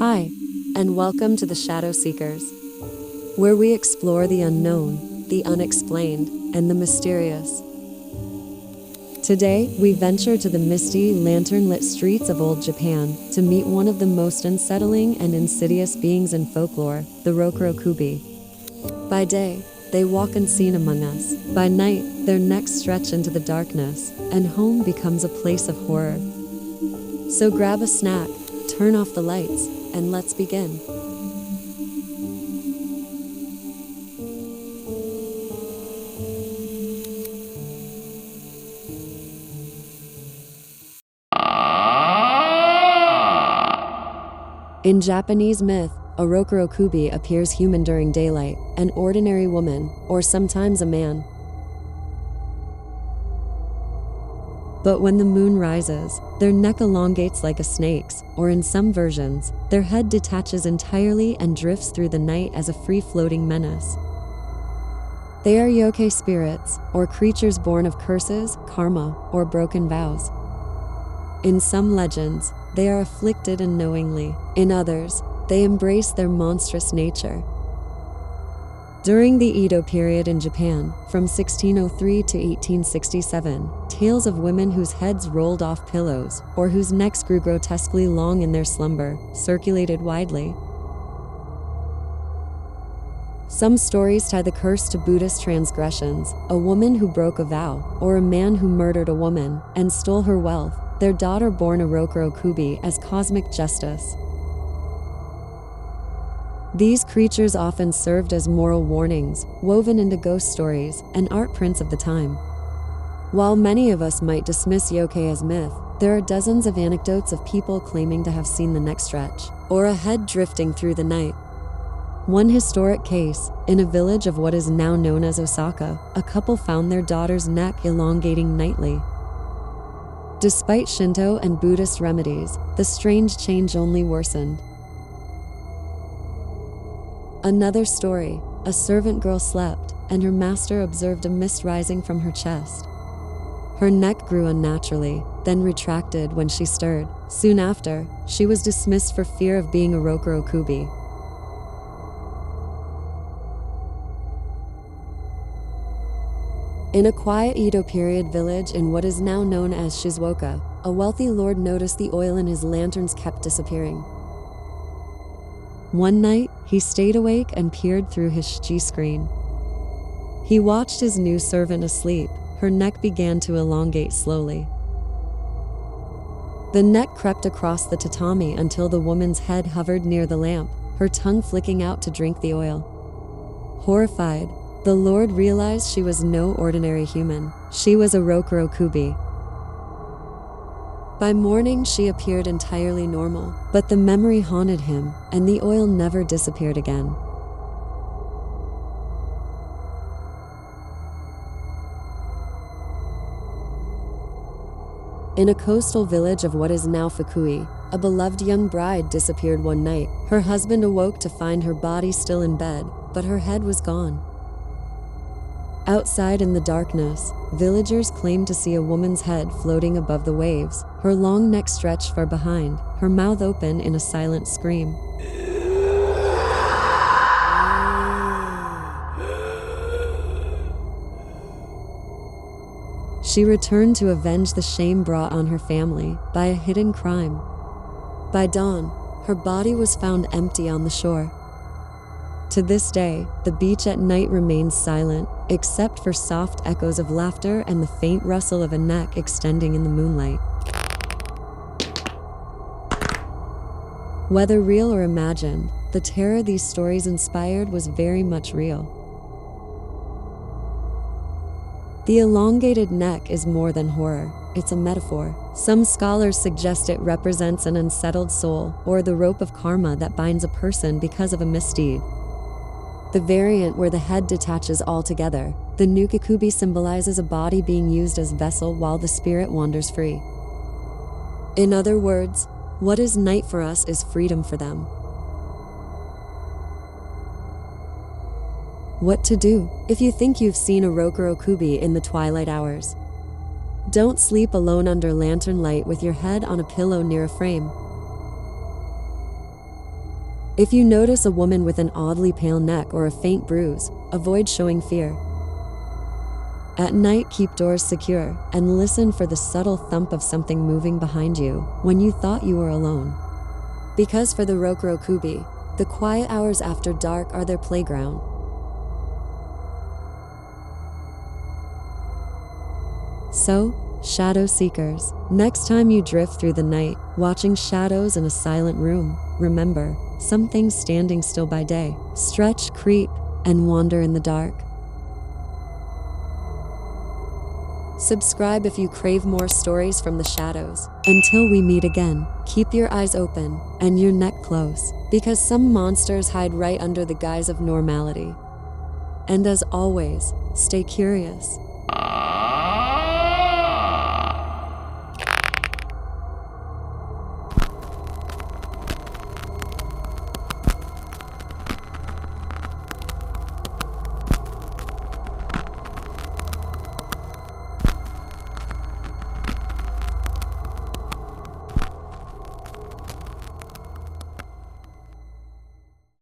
Hi, and welcome to the Shadow Seekers, where we explore the unknown, the unexplained, and the mysterious. Today, we venture to the misty, lantern-lit streets of old Japan to meet one of the most unsettling and insidious beings in folklore, the Rokurokubi. By day, they walk unseen among us. By night, their necks stretch into the darkness, and home becomes a place of horror. So grab a snack, turn off the lights, and let's begin. In Japanese myth, a Rokurokubi appears human during daylight, an ordinary woman, or sometimes a man. But when the moon rises, their neck elongates like a snake's, or in some versions, their head detaches entirely and drifts through the night as a free-floating menace. They are yokai spirits, or creatures born of curses, karma, or broken vows. In some legends, they are afflicted unknowingly. In others, they embrace their monstrous nature. During the Edo period in Japan, from 1603 to 1867, tales of women whose heads rolled off pillows, or whose necks grew grotesquely long in their slumber, circulated widely. Some stories tie the curse to Buddhist transgressions: a woman who broke a vow, or a man who murdered a woman and stole her wealth, their daughter born a Rokurokubi as cosmic justice. These creatures often served as moral warnings, woven into ghost stories and art prints of the time. While many of us might dismiss yokai as myth, there are dozens of anecdotes of people claiming to have seen the neck stretch, or a head drifting through the night. One historic case, in a village of what is now known as Osaka, a couple found their daughter's neck elongating nightly. Despite Shinto and Buddhist remedies, the strange change only worsened. Another story, a servant girl slept, and her master observed a mist rising from her chest. Her neck grew unnaturally, then retracted when she stirred. Soon after, she was dismissed for fear of being a Rokurokubi. In a quiet Edo period village in what is now known as Shizuoka, a wealthy lord noticed the oil in his lanterns kept disappearing. One night, he stayed awake and peered through his shiji screen. He watched his new servant asleep. Her neck began to elongate slowly. The neck crept across the tatami until the woman's head hovered near the lamp, her tongue flicking out to drink the oil. Horrified, the lord realized she was no ordinary human. She was a Rokurokubi. By morning, she appeared entirely normal, but the memory haunted him, and the oil never disappeared again. In a coastal village of what is now Fukui, a beloved young bride disappeared one night. Her husband awoke to find her body still in bed, but her head was gone. Outside in the darkness, villagers claimed to see a woman's head floating above the waves, her long neck stretched far behind, her mouth open in a silent scream. She returned to avenge the shame brought on her family by a hidden crime. By dawn, her body was found empty on the shore. To this day, the beach at night remains silent, except for soft echoes of laughter and the faint rustle of a neck extending in the moonlight. Whether real or imagined, the terror these stories inspired was very much real. The elongated neck is more than horror, it's a metaphor. Some scholars suggest it represents an unsettled soul, or the rope of karma that binds a person because of a misdeed. The variant where the head detaches altogether, the Nukakubi, symbolizes a body being used as vessel while the spirit wanders free. In other words, what is night for us is freedom for them. What to do if you think you've seen a Rokurokubi in the twilight hours? Don't sleep alone under lantern light with your head on a pillow near a frame. If you notice a woman with an oddly pale neck or a faint bruise, avoid showing fear. At night, keep doors secure and listen for the subtle thump of something moving behind you when you thought you were alone. Because for the Rokurokubi, the quiet hours after dark are their playground. So, shadow seekers, next time you drift through the night, watching shadows in a silent room, remember, some things standing still by day, stretch, creep, and wander in the dark. Subscribe if you crave more stories from the shadows. Until we meet again, keep your eyes open and your neck close, because some monsters hide right under the guise of normality. And as always, stay curious.